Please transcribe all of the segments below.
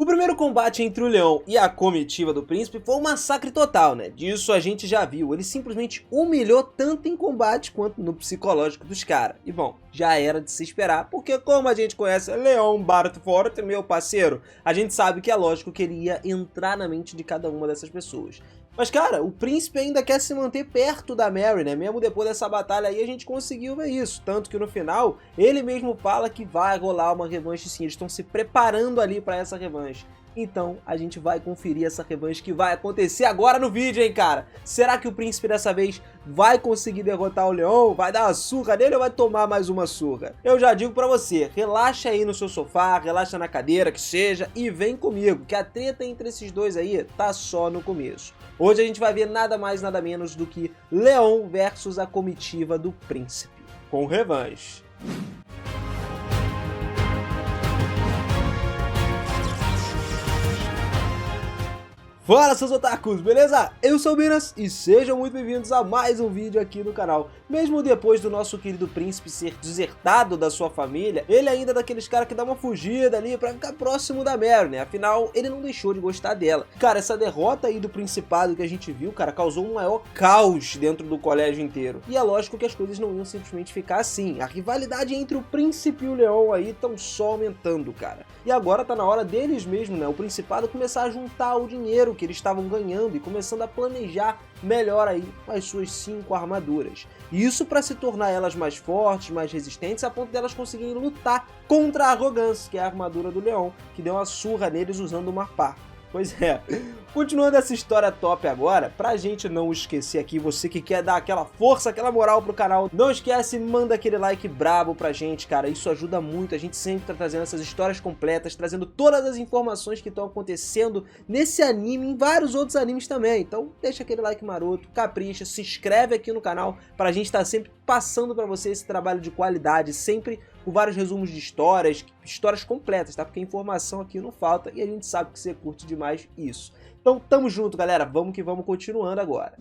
O primeiro combate entre o leão e a comitiva do príncipe foi um massacre total, né? Disso a gente já viu, ele simplesmente humilhou tanto em combate quanto no psicológico dos caras. E bom, já era de se esperar, porque como a gente conhece Leão Bartford, meu parceiro, a gente sabe que é lógico que ele ia entrar na mente de cada uma dessas pessoas. Mas cara, o príncipe ainda quer se manter perto da Mary, né? Mesmo depois dessa batalha aí a gente conseguiu ver isso. Tanto que no final, ele mesmo fala que vai rolar uma revanche sim. Eles estão se preparando ali para essa revanche. Então a gente vai conferir essa revanche que vai acontecer agora no vídeo, hein, cara? Será que o príncipe dessa vez vai conseguir derrotar o leão? Vai dar uma surra nele ou vai tomar mais uma surra? Eu já digo pra você, relaxa aí no seu sofá, relaxa na cadeira, que seja, e vem comigo, que a treta entre esses dois aí tá só no começo. Hoje a gente vai ver nada mais nada menos do que Leão versus a comitiva do príncipe, com revanche. Fala seus otakus, beleza? Eu sou o Minas e sejam muito bem-vindos a mais um vídeo aqui no canal. Mesmo depois do nosso querido príncipe ser desertado da sua família, ele ainda é daqueles caras que dá uma fugida ali pra ficar próximo da Mary, né? Afinal, ele não deixou de gostar dela. Cara, essa derrota aí do principado que a gente viu, cara, causou um maior caos dentro do colégio inteiro. E é lógico que as coisas não iam simplesmente ficar assim. A rivalidade entre o príncipe e o leão aí estão só aumentando, cara. E agora tá na hora deles mesmo, né? O principado começar a juntar o dinheiro que eles estavam ganhando e começando a planejar melhor aí as suas 5 armaduras. Isso para se tornar elas mais fortes, mais resistentes, a ponto delas conseguirem lutar contra a arrogância, que é a armadura do leão, que deu uma surra neles usando uma pá. Pois é, continuando essa história top agora, pra gente não esquecer aqui, você que quer dar aquela força, aquela moral pro canal, não esquece, manda aquele like brabo pra gente, cara, isso ajuda muito, a gente sempre tá trazendo essas histórias completas, trazendo todas as informações que estão acontecendo nesse anime e em vários outros animes também, então deixa aquele like maroto, capricha, se inscreve aqui no canal pra gente estar sempre passando pra você esse trabalho de qualidade, sempre com vários resumos de histórias completas, tá? Porque informação aqui não falta e a gente sabe que você curte demais isso. Então tamo junto, galera, vamos que vamos, continuando agora.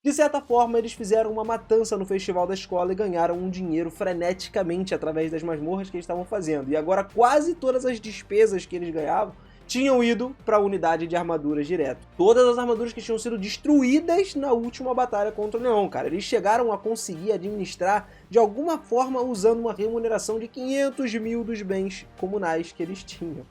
De certa forma, eles fizeram uma matança no festival da escola e ganharam um dinheiro freneticamente através das masmorras que eles estavam fazendo. E agora quase todas as despesas que eles ganhavam tinham ido para a unidade de armaduras direto. Todas as armaduras que tinham sido destruídas na última batalha contra o leão, cara. Eles chegaram a conseguir administrar de alguma forma usando uma remuneração de 500 mil dos bens comunais que eles tinham.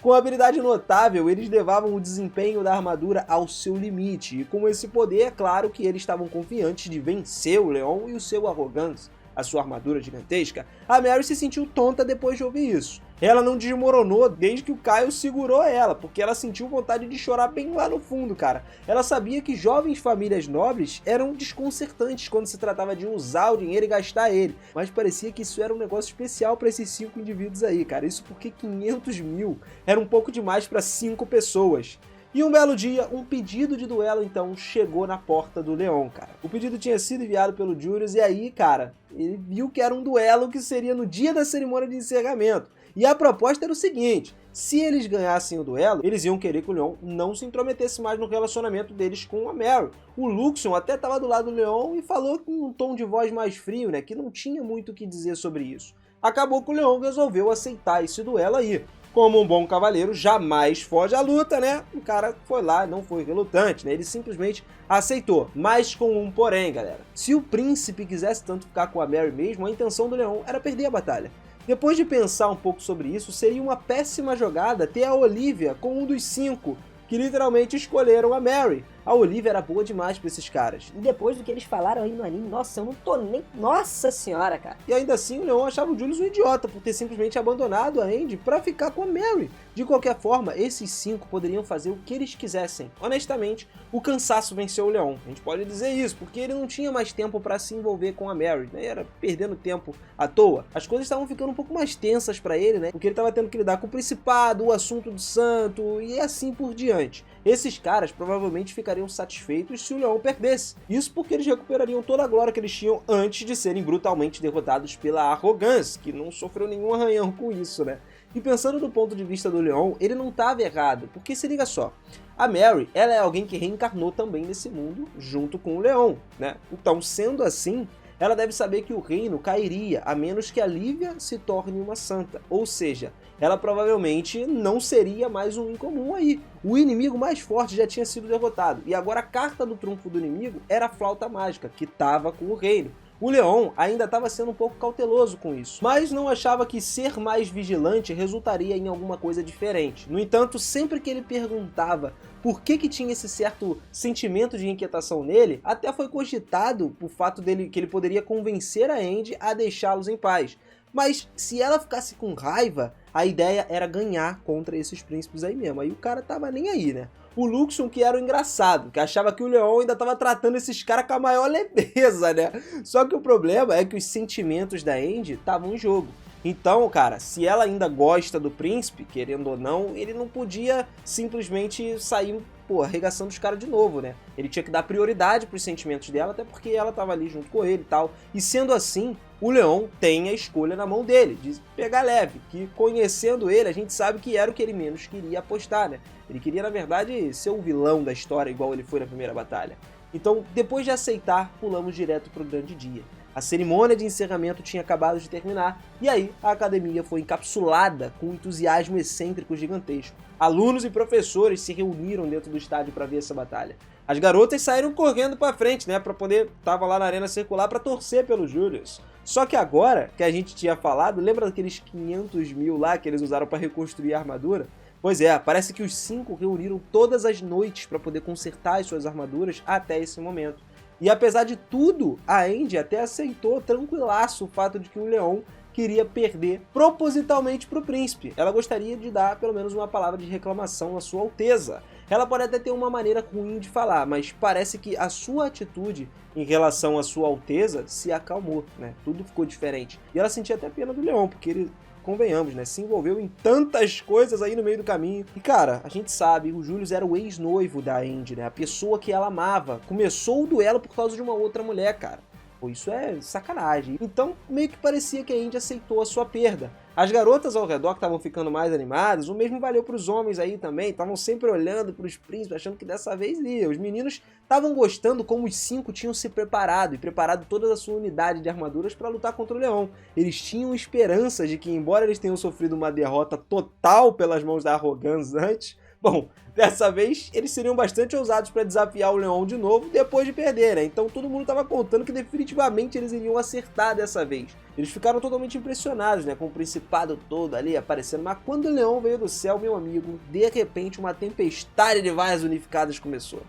Com habilidade notável, eles levavam o desempenho da armadura ao seu limite. E com esse poder, é claro que eles estavam confiantes de vencer o leão e o seu arrogância, a sua armadura gigantesca. A Mary se sentiu tonta depois de ouvir isso. Ela não desmoronou desde que o Caio segurou ela, porque ela sentiu vontade de chorar bem lá no fundo, cara. Ela sabia que jovens famílias nobres eram desconcertantes quando se tratava de usar o dinheiro e gastar ele, mas parecia que isso era um negócio especial para esses 5 indivíduos aí, cara. Isso porque 500 mil era um pouco demais para 5 pessoas. E um belo dia, um pedido de duelo, então, chegou na porta do leão, cara. O pedido tinha sido enviado pelo Julius e aí, cara, ele viu que era um duelo que seria no dia da cerimônia de encerramento. E a proposta era o seguinte, se eles ganhassem o duelo, eles iam querer que o leão não se intrometesse mais no relacionamento deles com a Mary. O Luxion até estava do lado do leão e falou com um tom de voz mais frio, né, que não tinha muito o que dizer sobre isso. Acabou que o leão resolveu aceitar esse duelo aí. Como um bom cavaleiro, jamais foge à luta, né? O cara foi lá, não foi relutante, né? Ele simplesmente aceitou. Mas com um porém, galera. Se o príncipe quisesse tanto ficar com a Mary mesmo, a intenção do leão era perder a batalha. Depois de pensar um pouco sobre isso, seria uma péssima jogada ter a Olivia com um dos 5, que literalmente escolheram a Mary. A Olivia era boa demais pra esses caras. E depois do que eles falaram aí no anime, nossa, eu não tô nem... Nossa senhora, cara. E ainda assim, o Leon achava o Julius um idiota por ter simplesmente abandonado a Andy pra ficar com a Mary. De qualquer forma, esses 5 poderiam fazer o que eles quisessem. Honestamente, o cansaço venceu o Leon. A gente pode dizer isso, porque ele não tinha mais tempo pra se envolver com a Mary, né? Era perdendo tempo à toa. As coisas estavam ficando um pouco mais tensas pra ele, né? Porque ele tava tendo que lidar com o principado, o assunto do santo e assim por diante. Esses caras provavelmente ficariam satisfeitos se o leão perdesse. Isso porque eles recuperariam toda a glória que eles tinham antes de serem brutalmente derrotados pela arrogância, que não sofreu nenhum arranhão com isso, né? E pensando do ponto de vista do leão, ele não estava errado, porque se liga só, a Mary, ela é alguém que reencarnou também nesse mundo junto com o leão, né? Então, sendo assim, ela deve saber que o reino cairia a menos que a Lívia se torne uma santa. Ou seja, ela provavelmente não seria mais um incomum aí. O inimigo mais forte já tinha sido derrotado, e agora a carta do trunfo do inimigo era a flauta mágica, que estava com o reino. O Leon ainda estava sendo um pouco cauteloso com isso, mas não achava que ser mais vigilante resultaria em alguma coisa diferente. No entanto, sempre que ele perguntava por que tinha esse certo sentimento de inquietação nele, até foi cogitado o fato dele que ele poderia convencer a Andy a deixá-los em paz. Mas se ela ficasse com raiva, a ideia era ganhar contra esses príncipes aí mesmo. Aí o cara tava nem aí, né? O Luxon, que era o engraçado, que achava que o Leon ainda tava tratando esses caras com a maior leveza, né? Só que o problema é que os sentimentos da Andy estavam em jogo. Então, cara, se ela ainda gosta do príncipe, querendo ou não, ele não podia simplesmente sair, arregaçando os caras de novo, né? Ele tinha que dar prioridade pros sentimentos dela, até porque ela tava ali junto com ele e tal. E sendo assim, o Leon tem a escolha na mão dele, de pegar leve, que conhecendo ele, a gente sabe que era o que ele menos queria apostar, né? Ele queria, na verdade, ser o vilão da história, igual ele foi na primeira batalha. Então, depois de aceitar, pulamos direto pro grande dia. A cerimônia de encerramento tinha acabado de terminar, e aí a academia foi encapsulada com um entusiasmo excêntrico gigantesco. Alunos e professores se reuniram dentro do estádio para ver essa batalha. As garotas saíram correndo para frente, né, para poder, tava lá na arena circular para torcer pelo Julius. Só que agora, que a gente tinha falado, lembra daqueles 500 mil lá que eles usaram para reconstruir a armadura? Pois é, parece que os 5 reuniram todas as noites para poder consertar as suas armaduras até esse momento. E apesar de tudo, a Andy até aceitou tranquilaço o fato de que o Leon queria perder propositalmente para o príncipe. Ela gostaria de dar pelo menos uma palavra de reclamação à sua alteza. Ela pode até ter uma maneira ruim de falar, mas parece que a sua atitude em relação à sua alteza se acalmou, né? Tudo ficou diferente. E ela sentia até pena do Leon, porque ele, convenhamos, né, se envolveu em tantas coisas aí no meio do caminho. E cara, a gente sabe, o Julius era o ex-noivo da Andy, né, a pessoa que ela amava. Começou o duelo por causa de uma outra mulher, cara. Pô, isso é sacanagem. Então, meio que parecia que a Andy aceitou a sua perda. As garotas ao redor que estavam ficando mais animadas, o mesmo valeu para os homens aí também, estavam sempre olhando para os príncipes, achando que dessa vez ia. Os meninos estavam gostando como os 5 tinham se preparado, e preparado toda a sua unidade de armaduras para lutar contra o Leon. Eles tinham esperanças de que, embora eles tenham sofrido uma derrota total pelas mãos da Arrogance antes, bom, dessa vez eles seriam bastante ousados para desafiar o Leon de novo depois de perder, né? Então todo mundo estava contando que definitivamente eles iriam acertar dessa vez. Eles ficaram totalmente impressionados, né? Com o principado todo ali aparecendo. Mas quando o Leon veio do céu, meu amigo, de repente uma tempestade de vaias unificadas começou.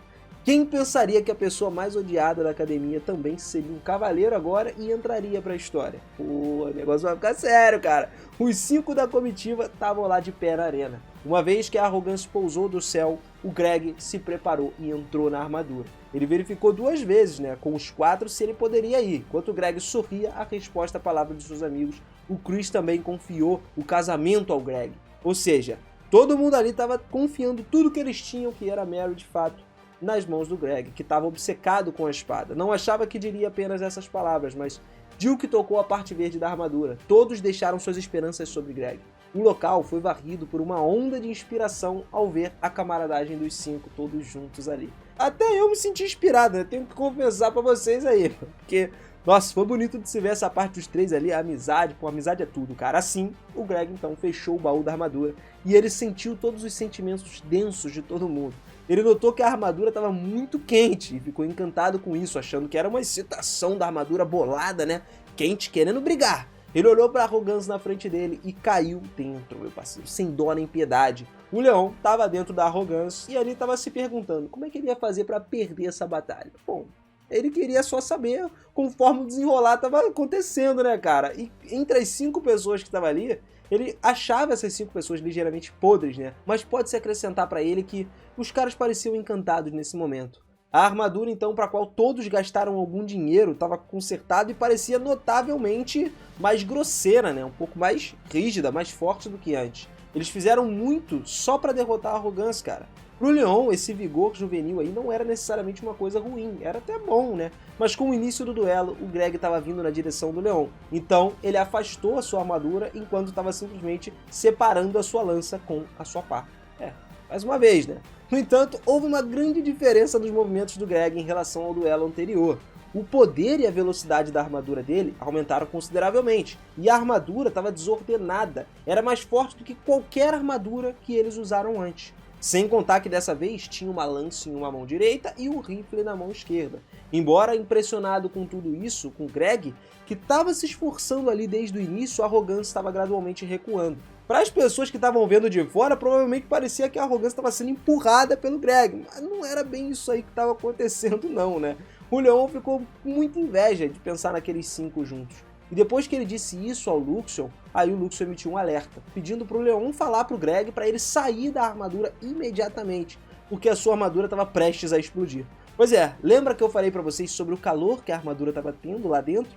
Quem pensaria que a pessoa mais odiada da academia também seria um cavaleiro agora e entraria pra história? Pô, o negócio vai ficar sério, cara. Os 5 da comitiva estavam lá de pé na arena. Uma vez que a Arrogance pousou do céu, o Greg se preparou e entrou na armadura. Ele verificou 2 vezes, né, com os 4 se ele poderia ir. Enquanto o Greg sorria a resposta à palavra de seus amigos, o Chris também confiou o casamento ao Greg. Ou seja, todo mundo ali estava confiando tudo que eles tinham, que era Mary de fato, nas mãos do Greg, que estava obcecado com a espada. Não achava que diria apenas essas palavras, mas Duke tocou a parte verde da armadura. Todos deixaram suas esperanças sobre Greg. O local foi varrido por uma onda de inspiração ao ver a camaradagem dos 5 todos juntos ali. Até eu me senti inspirado, né? Tenho que confessar pra vocês aí, porque, nossa, foi bonito de se ver essa parte dos 3 ali, a amizade, pô, amizade é tudo, cara. Assim, o Greg então fechou o baú da armadura e ele sentiu todos os sentimentos densos de todo mundo. Ele notou que a armadura estava muito quente e ficou encantado com isso, achando que era uma excitação da armadura bolada, né? Quente, querendo brigar. Ele olhou para a Arrogance na frente dele e caiu dentro, meu parceiro, sem dó nem piedade. O Leon estava dentro da Arrogance e ali estava se perguntando como é que ele ia fazer para perder essa batalha. Bom, ele queria só saber conforme o desenrolar estava acontecendo, né, cara? E entre as 5 pessoas que estavam ali, ele achava essas 5 pessoas ligeiramente podres, né? Mas pode-se acrescentar para ele que os caras pareciam encantados nesse momento. A armadura, então, para a qual todos gastaram algum dinheiro, estava consertada e parecia notavelmente mais grosseira, né? Um pouco mais rígida, mais forte do que antes. Eles fizeram muito só para derrotar a Arrogance, cara. Pro Leon, esse vigor juvenil aí não era necessariamente uma coisa ruim, era até bom, né? Mas com o início do duelo, o Greg estava vindo na direção do Leon. Então, ele afastou a sua armadura enquanto estava simplesmente separando a sua lança com a sua pá. Mais uma vez, né? No entanto, houve uma grande diferença nos movimentos do Greg em relação ao duelo anterior. o poder e a velocidade da armadura dele aumentaram consideravelmente, e a armadura estava desordenada, era mais forte do que qualquer armadura que eles usaram antes. Sem contar que dessa vez tinha uma lança em uma mão direita e um rifle na mão esquerda. Embora impressionado com tudo isso, com Greg, que estava se esforçando ali desde o início, a arrogância estava gradualmente recuando. Para as pessoas que estavam vendo de fora, provavelmente parecia que a arrogância estava sendo empurrada pelo Greg, mas não era bem isso aí que estava acontecendo não, né? O Leon ficou com muita inveja de pensar naqueles 5 juntos. E depois que ele disse isso ao Luxon, aí o Luxon emitiu um alerta, pedindo para o Leon falar para o Greg para ele sair da armadura imediatamente, porque a sua armadura estava prestes a explodir. Pois é, lembra que eu falei para vocês sobre o calor que a armadura estava tendo lá dentro?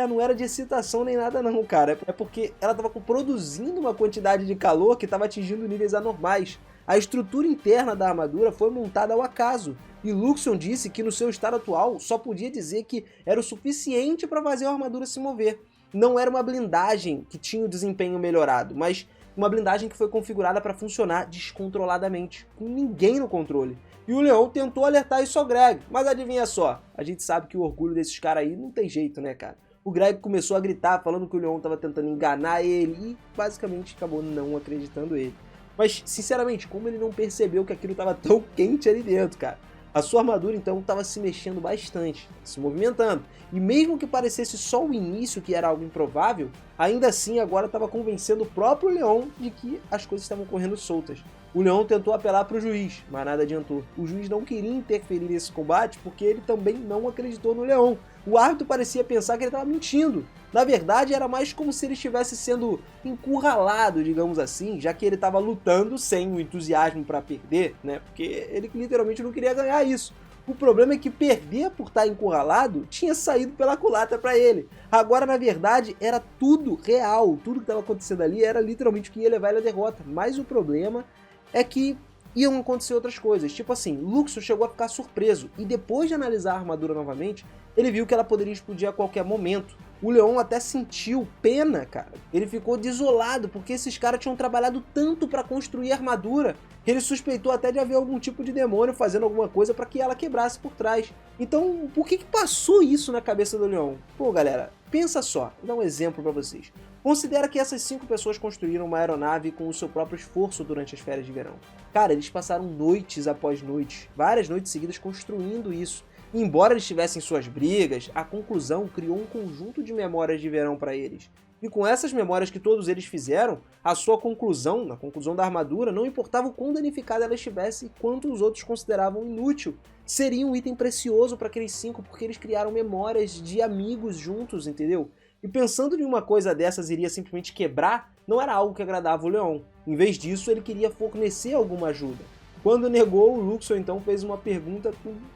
Não era de excitação nem nada não, cara. É porque ela estava produzindo uma quantidade de calor que estava atingindo níveis anormais. A estrutura interna da armadura foi montada ao acaso. E Luxon disse que no seu estado atual só podia dizer que era o suficiente para fazer a armadura se mover. Não era uma blindagem que tinha o desempenho melhorado, mas uma blindagem que foi configurada para funcionar descontroladamente, com ninguém no controle. E o Leon tentou alertar isso ao Greg, mas adivinha só, a gente sabe que o orgulho desses caras aí não tem jeito, né, cara? O Greg começou a gritar, falando que o Leon estava tentando enganar ele e basicamente acabou não acreditando ele. Mas, sinceramente, como ele não percebeu que aquilo estava tão quente ali dentro, cara? A sua armadura, então, estava se mexendo bastante, se movimentando. E mesmo que parecesse só o início, que era algo improvável, ainda assim agora estava convencendo o próprio Leon de que as coisas estavam correndo soltas. O Leon tentou apelar para o juiz, mas nada adiantou. O juiz não queria interferir nesse combate porque ele também não acreditou no Leon. O árbitro parecia pensar que ele estava mentindo. Na verdade, era mais como se ele estivesse sendo encurralado, digamos assim, já que ele estava lutando sem o entusiasmo para perder, né? Porque ele literalmente não queria ganhar isso. O problema é que perder por estar encurralado tinha saído pela culatra para ele. Agora, na verdade, era tudo real. Tudo que estava acontecendo ali era literalmente o que ia levar ele à derrota. Mas o problema é que iam acontecer outras coisas. Tipo assim, Luxon chegou a ficar surpreso. E depois de analisar a armadura novamente, ele viu que ela poderia explodir a qualquer momento. O Leon até sentiu pena, cara. Ele ficou desolado, porque esses caras tinham trabalhado tanto para construir a armadura, que ele suspeitou até de haver algum tipo de demônio fazendo alguma coisa para que ela quebrasse por trás. Então, por que passou isso na cabeça do Leon? Pô, galera, pensa só, vou dar um exemplo para vocês. Considera que essas 5 pessoas construíram uma aeronave com o seu próprio esforço durante as férias de verão. Cara, eles passaram noites após noites, várias noites seguidas construindo isso. E embora eles tivessem suas brigas, a conclusão criou um conjunto de memórias de verão para eles. E com essas memórias que todos eles fizeram, a sua conclusão, na conclusão da armadura, não importava o quão danificada ela estivesse e quanto os outros consideravam inútil. Seria um item precioso para aqueles 5 porque eles criaram memórias de amigos juntos, entendeu? E pensando em uma coisa dessas iria simplesmente quebrar, não era algo que agradava o Leon. Em vez disso, ele queria fornecer alguma ajuda. Quando negou, o Luxon então fez uma pergunta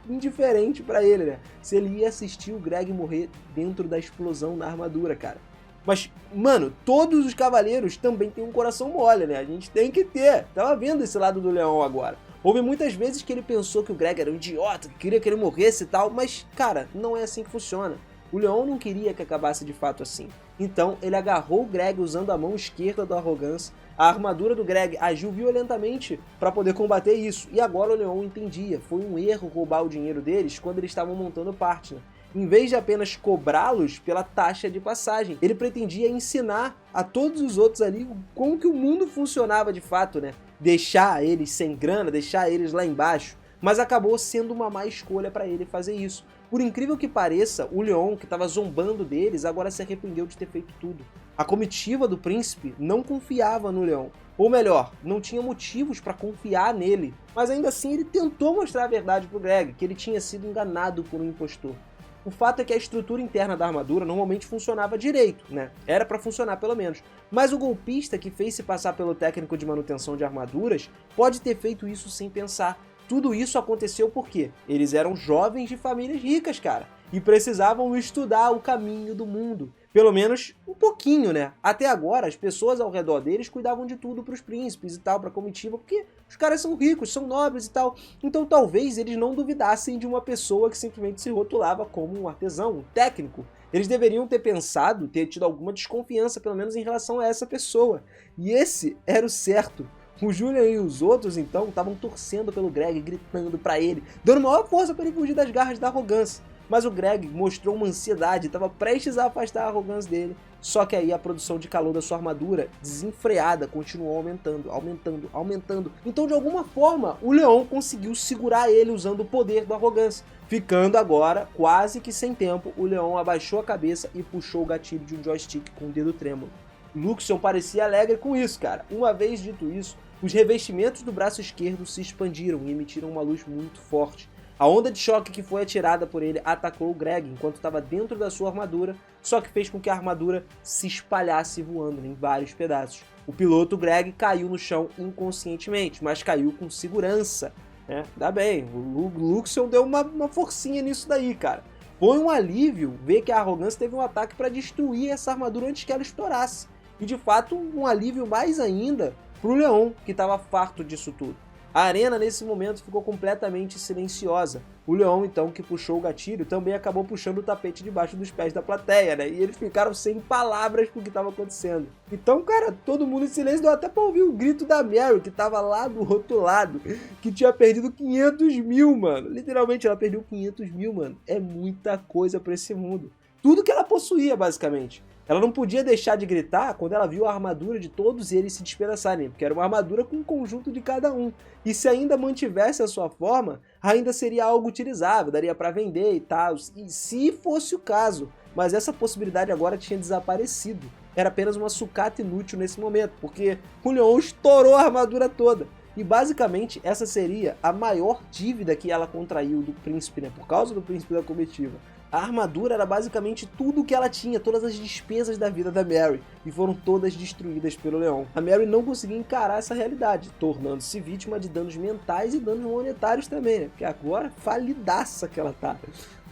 indiferente pra ele, né? Se ele ia assistir o Greg morrer dentro da explosão da armadura, cara. Mas, mano, todos os cavaleiros também têm um coração mole, né? A gente tem que ter. Tava vendo esse lado do Leon agora. Houve muitas vezes que ele pensou que o Greg era um idiota, que queria que ele morresse e tal, mas, cara, não é assim que funciona. O Leon não queria que acabasse de fato assim. Então, ele agarrou o Greg usando a mão esquerda do Arrogância. A armadura do Greg agiu violentamente para poder combater isso. E agora o Leon entendia. Foi um erro roubar o dinheiro deles quando eles estavam montando o Partner. Em vez de apenas cobrá-los pela taxa de passagem, ele pretendia ensinar a todos os outros ali como que o mundo funcionava de fato, né? Deixar eles sem grana, deixar eles lá embaixo. Mas acabou sendo uma má escolha para ele fazer isso. Por incrível que pareça, o Leon, que estava zombando deles, agora se arrependeu de ter feito tudo. A comitiva do príncipe não confiava no Leon. Ou melhor, não tinha motivos para confiar nele. Mas ainda assim ele tentou mostrar a verdade pro Greg, que ele tinha sido enganado por um impostor. O fato é que a estrutura interna da armadura normalmente funcionava direito, né? Era para funcionar pelo menos. Mas o golpista que fez se passar pelo técnico de manutenção de armaduras pode ter feito isso sem pensar. Tudo isso aconteceu porque eles eram jovens de famílias ricas, cara, e precisavam estudar o caminho do mundo. Pelo menos um pouquinho, né? Até agora, as pessoas ao redor deles cuidavam de tudo pros príncipes e tal, pra comitiva, porque os caras são ricos, são nobres e tal. Então talvez eles não duvidassem de uma pessoa que simplesmente se rotulava como um artesão, um técnico. Eles deveriam ter pensado, ter tido alguma desconfiança, pelo menos em relação a essa pessoa. E esse era o certo. O Julian e os outros, então, estavam torcendo pelo Greg, gritando pra ele, dando maior força pra ele fugir das garras da arrogância. Mas o Greg mostrou uma ansiedade, estava prestes a afastar a arrogância dele. Só que aí a produção de calor da sua armadura, desenfreada, continuou aumentando. Então, de alguma forma, o Leon conseguiu segurar ele usando o poder da arrogância. Ficando agora, quase que sem tempo, o Leon abaixou a cabeça e puxou o gatilho de um joystick com o dedo trêmulo. Luxion parecia alegre com isso, cara. Uma vez dito isso, os revestimentos do braço esquerdo se expandiram e emitiram uma luz muito forte. A onda de choque que foi atirada por ele atacou o Greg enquanto estava dentro da sua armadura, só que fez com que a armadura se espalhasse voando em vários pedaços. O piloto Greg caiu no chão inconscientemente, mas caiu com segurança, né? Ainda bem, o Luxion deu uma forcinha nisso daí, cara. Foi um alívio ver que a arrogância teve um ataque para destruir essa armadura antes que ela estourasse. E de fato, um alívio mais ainda pro Leon, que estava farto disso tudo. A arena nesse momento ficou completamente silenciosa. O Leon, então, que puxou o gatilho, também acabou puxando o tapete debaixo dos pés da plateia, né? E eles ficaram sem palavras com o que estava acontecendo. Então, cara, todo mundo em silêncio, deu até pra ouvir o grito da Mary, que tava lá do outro lado, que tinha perdido 500 mil, mano. Literalmente, ela perdeu 500 mil, mano. É muita coisa pra esse mundo. Tudo que ela possuía, basicamente. Ela não podia deixar de gritar quando ela viu a armadura de todos eles se despedaçarem, porque era uma armadura com um conjunto de cada um. E se ainda mantivesse a sua forma, ainda seria algo utilizável, daria para vender e tal, e se fosse o caso. Mas essa possibilidade agora tinha desaparecido. Era apenas uma sucata inútil nesse momento, porque o Leon estourou a armadura toda. E basicamente essa seria a maior dívida que ela contraiu do príncipe, né? Por causa do príncipe da comitiva. A armadura era basicamente tudo que ela tinha, todas as despesas da vida da Mary, e foram todas destruídas pelo Leon. A Mary não conseguia encarar essa realidade, tornando-se vítima de danos mentais e danos monetários também, né? Porque agora, falidaça que ela tá.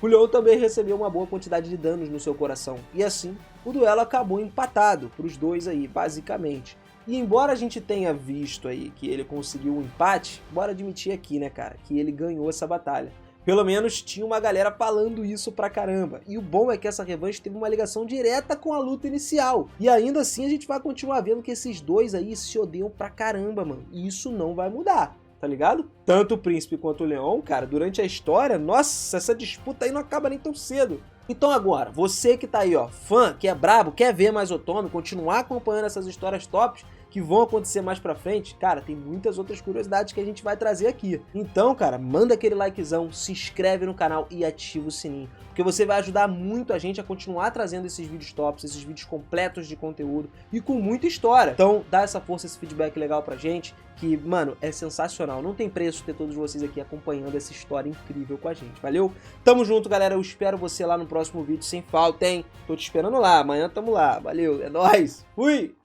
O Leon também recebeu uma boa quantidade de danos no seu coração, e assim, o duelo acabou empatado pros dois aí, basicamente. E embora a gente tenha visto aí que ele conseguiu um empate, bora admitir aqui, né, cara, que ele ganhou essa batalha. Pelo menos tinha uma galera falando isso pra caramba. E o bom é que essa revanche teve uma ligação direta com a luta inicial. E ainda assim a gente vai continuar vendo que esses dois aí se odeiam pra caramba, mano. E isso não vai mudar, tá ligado? Tanto o príncipe quanto o Leon, cara, durante a história, nossa, essa disputa aí não acaba nem tão cedo. Então agora, você que tá aí, ó, fã, que é brabo, quer ver mais Otome, continuar acompanhando essas histórias tops, que vão acontecer mais pra frente, cara, tem muitas outras curiosidades que a gente vai trazer aqui. Então, cara, manda aquele likezão, se inscreve no canal e ativa o sininho, porque você vai ajudar muito a gente a continuar trazendo esses vídeos tops, esses vídeos completos de conteúdo e com muita história. Então, dá essa força, esse feedback legal pra gente, que, mano, é sensacional. Não tem preço ter todos vocês aqui acompanhando essa história incrível com a gente, valeu? Tamo junto, galera, eu espero você lá no próximo vídeo sem falta, hein? Tô te esperando lá, amanhã tamo lá, valeu, é nóis, fui!